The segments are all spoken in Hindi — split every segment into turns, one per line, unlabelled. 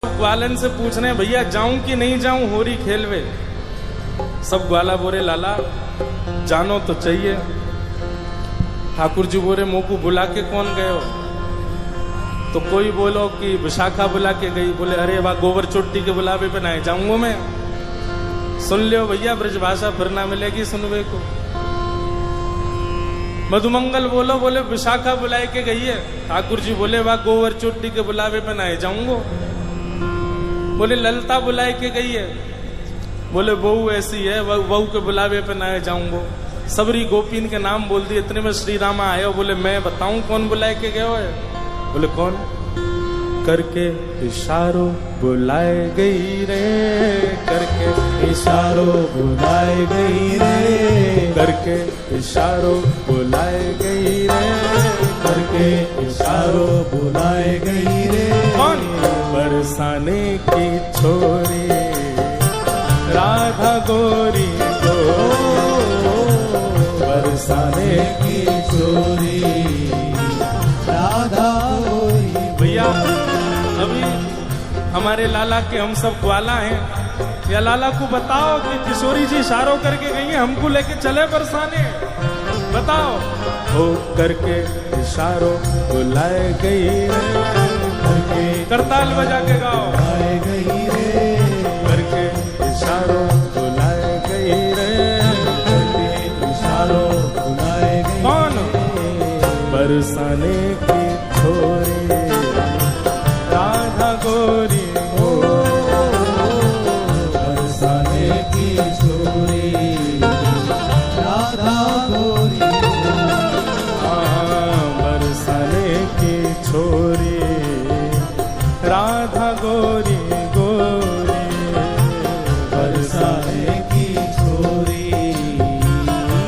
ग्वालन से पूछ रहे हैं भैया जाऊं कि नहीं जाऊं होरी खेलवे। सब ग्वाला बोरे लाला जानो तो चाहिए। ठाकुर जी बोरे मोह को बुला के कौन गए हो? तो कोई बोलो कि विशाखा बुला के गई। बोले अरे वाह गोबर चोटी के बुलावे पे ना जाऊंगा मैं। सुन लियो भैया ब्रजभाषा फिर ना मिलेगी सुनवे को। मधुमंगल बोलो बोले विशाखा बुलाए के गई है। ठाकुर जी बोले वाह गोबर चोटी के बुलावे पे ना जाऊंगा। बोले ललता बुलाए के गई है। बोले बहू ऐसी है बहू के बुलावे पे ना जाऊंगा। सबरी गोपीन के नाम बोल दिए। इतने में श्री रामा आए हो। बोले मैं बताऊं कौन बुलाए के गए है? बोले कौन? करके इशारों बुलाए गई रे, करके
इशारों बुलाए गई रे,
करके इशारों बुलाए गई रे,
करके इशारों बुलाए गई रे।
कौन? बरसाने की छोरी राधा गोरी को,
बरसाने की छोरी राधा गोरी।
भैया अभी हमारे लाला के हम सब ग्वाला हैं। या लाला को बताओ कि किशोरी जी इशारों करके गई हैं, हमको लेके चले बरसाने। बताओ। हो करके इशारों बुलाए गई रे,
करके
करताल बजा के गाओ।
बुलाए गई रे,
करके इशारों बुलाए गई रे,
करके इशारों बुलाए गई।
कौन? बरसाने की छोरी राधा गोरी हो,
बरसाने की छोरी राधा गोरी।
हाँ बरसाने की छोरी राधा गोरी गोरी,
बरसाने की छोरी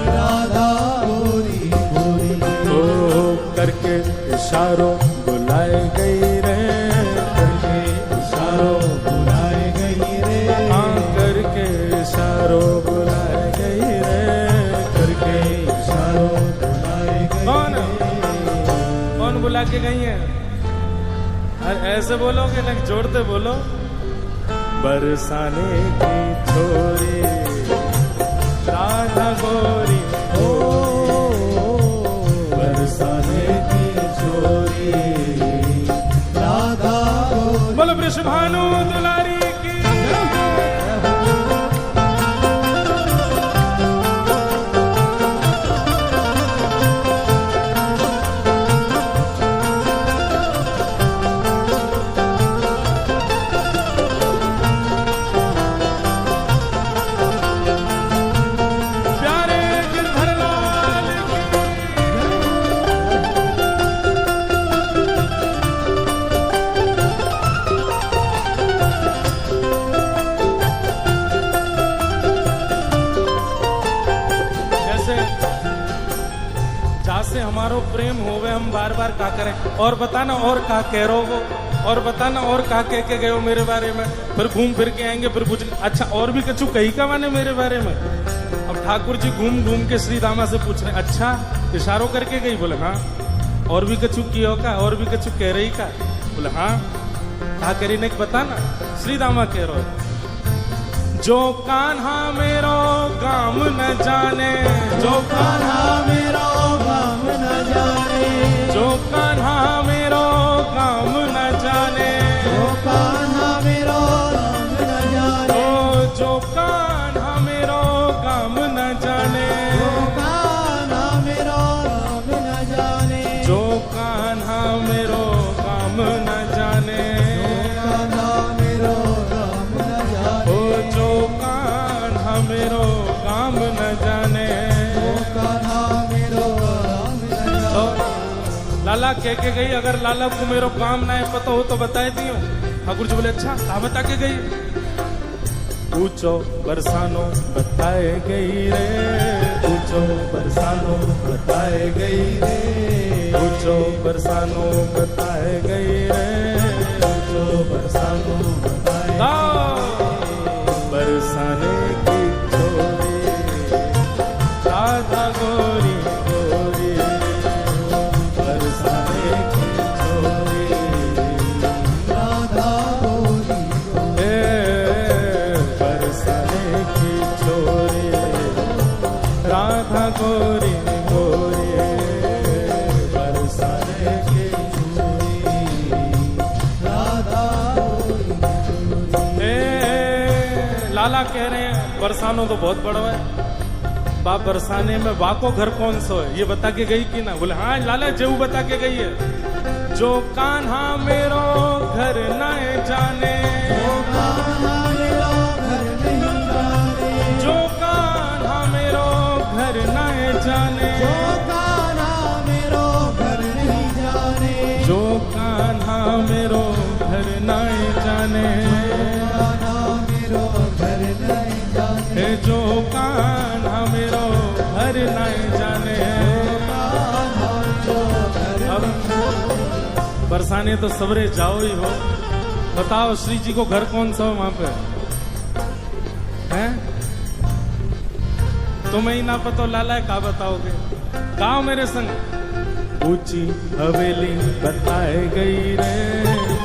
राधा गोरी गोरी।
ओ करके इशारों बुलाए गई रे,
करके इशारों बुलाए गई रे,
हाँ करके इशारों बुलाए गई रे,
करके इशारों बुलाए गई।
कौन? कौन बुला के गई है? अरे ऐसे बोलोगे ना जोड़ते बोलो। बरसाने की छोरी राधा गोरी
ओ बरसाने की छोरी राधा गोरी।
बोलो वृषभानु दुलारी की। प्यारे गिरधर लाल की। जैसे जासे हमारो प्रेम होवे हम बार बार का करें। और बताना और का कह रो वो, और बताना और का कह के गए हो मेरे बारे में। फिर घूम फिर के आएंगे फिर पूछ अच्छा और भी कछु कही का माने मेरे बारे में। अब ठाकुर जी घूम घूम के श्री रामा से पूछ रहे अच्छा इशारों करके गई? बोले हाँ। और भी कछु कियो का? और भी कछु कह रही का? बोले हाँ। कहा करी नहीं बताना। श्री रामा कह रो जो कान्हा मेरो काम न जाने, जो
कान्हा मेरो काम न जाने,
जो कान्हा मेरो काम न जाने,
जो कान्हा मेरो काम न जाने,
ओ जो कान्हा मेरो काम न जाने,
जो कान्हा मेरो काम न जाने,
जो कान्हा मेरो काम न जाने,
कान्हा मेरो काम न जाने,
ओ जो कान्हा मेरो काम न जाने।
कान्हा मेरो काम न जाने।
लाला कह के गई अगर लाला को मेरो काम ना है पता हो तो बताए दियो। ठाकुर जी बोले अच्छा कहा बता के गई? पूछो बरसानो बताए गई रे, पूछो बरसानो बताए गई रे, पूछो बरसानो बताए गई रे,
पूछो बरसानो बताए
बरसाने की छोरी राधा गोरी गोरी, बरसाने की छोरी
राधा गोरी।
लाला कह रहे हैं बरसानो तो बहुत बड़ा है, बाप बरसाने में वाको घर कौन सा है ये बता के गई कि ना? बोले हाँ लाला जेऊ बता के गई है। जो कान्हा मेरो घर न जाने,
जो कान्हा मेरो घर नहीं जाने,
जो कान्हा मेरो घर न जाने,
जो कान्हा मेरो घर नहीं जाने,
जो कान्हा मेरो घर न जाने,
कान्हा मेरो घर नहीं जाने,
जो कान्हा मेरो घर न जाने। अब बरसाने तो सवरे जाओ ही हो, बताओ श्री जी को घर कौन सा हो वहां पे हैं? तुम्हें ही ना पता लाला का बताओगे? गाओ मेरे संग। ऊंची हवेली बताए गई रे,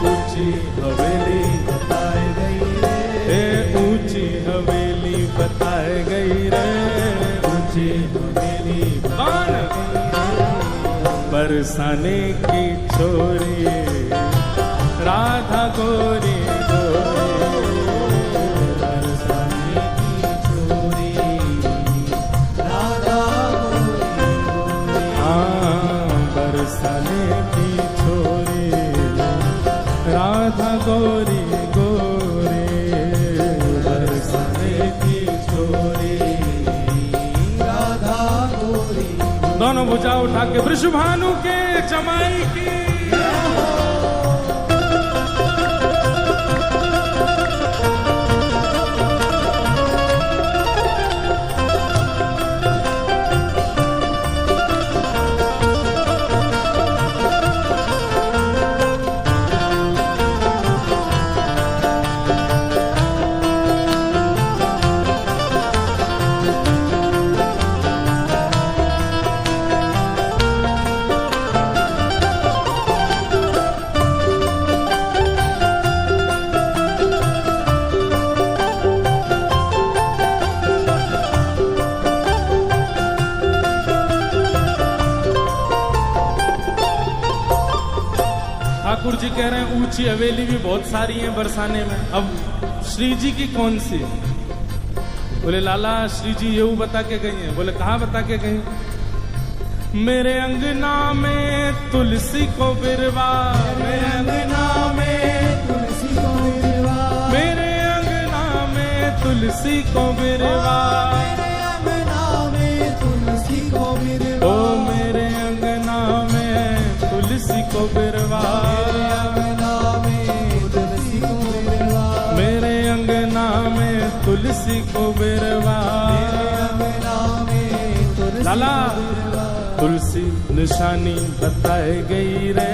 ऊंची हवेली
बताए गई रे,
ऊंची हवेली बताए गई रे,
ऊंची हवेली
कौन? बरसाने की छोरी राधा गोरी गोरी,
बरसाने की छोरी राधा गोरी,
हाँ बरसाने की छोरी राधा गोरी गोरी, बरसाने की छोरी
राधा गोरी।
दोनों भुजा उठा के वृषभानु के जमाई की। ठाकुर जी कह रहे हैं ऊंची हवेली भी बहुत सारी है बरसाने में, अब श्री जी की कौन सी? बोले लाला श्री जी ये बता के गई हैं। बोले कहाँ बता के गई? मेरे अंगना में तुलसी को बिरवा,
मेरे अंगना में तुलसी को बिरवा,
मेरे अंगना में तुलसी को बिरवा,
मेरे अंगना में तुलसी को बिरवा,
ओ मेरे अंगना में तुलसी को बिरवा,
मेरे अंगना में तुलसी को बिरवा,
मेरे अंगना में तुलसी को बिरवा। लाला तुलसी निशानी बताए गई रे,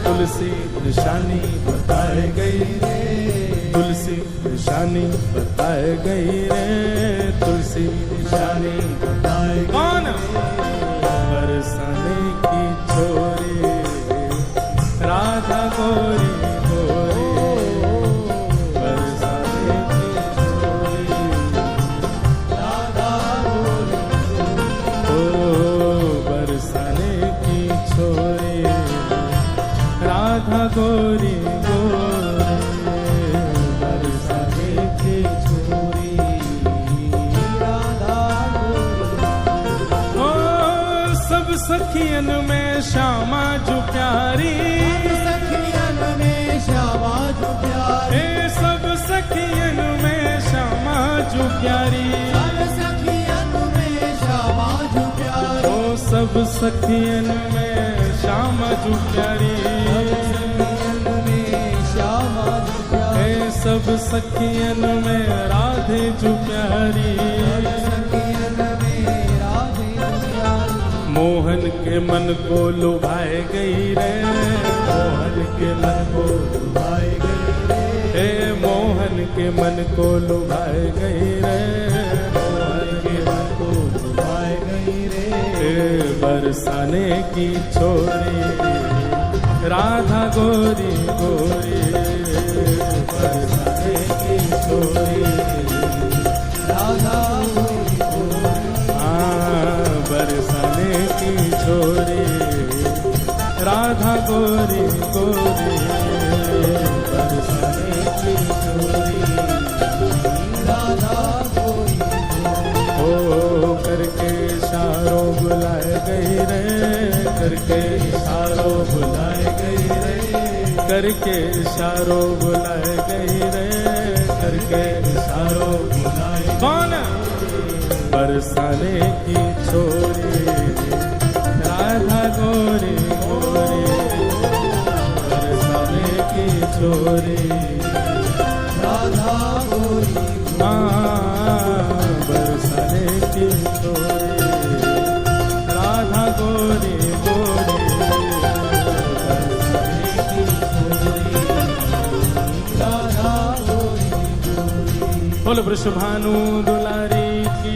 तुलसी निशानी बताए गई रे, तुलसी निशानी बताए गई रे, तुलसी निशानी
बताए गई।
कौन? बरसाने की छोरी राधा गोरी गोरी, बरसाने की छोरी
राधा गोरी,
ओ बरसाने की छोरी राधा गोरी गोरी, बरसाने की छोरी
राधा गोरी।
ओ सब सखियन में श्यामा जो प्यारी,
सखियन में श्यामा जो प्यारी,
ए सब सखियन में श्यामा जो प्यारी,
सब सखियन में श्यामा जो प्यारी,
ओ सब सखियन में श्यामा जो प्यारी,
सखियन में श्यामा जो प्यारी,
ए सब सखियन में राधे जो प्यारी,
सखियन में राधे जो प्यारी।
मोहन के मन को लुभाए गई रे, मोहन के मन को
लुभाए गई रे,
हे मोहन के मन को लुभाए गई रे,
मोहन के मन को लुभाए गई रे,
हे बरसाने की छोरी राधा गोरी गोरी, बरसाने की छोरी
राधा गोरी गोरी,
हाँ बरसाने की छोरी राधा गोरी गोरी, बरसाने की छोरी
राधा
करके इशारों बुलाए गई रे, करके इशारों बुलाए। कौन? बरसाने की छोरी राधा गोरी गोरी, बरसाने की छोरी
राधा गोरी,
बरसाने की छोरी राधा गोरी गोरी,
बरसाने की छोरी राधा गोरी गोरी।
बोल वृषभानु दुलारी की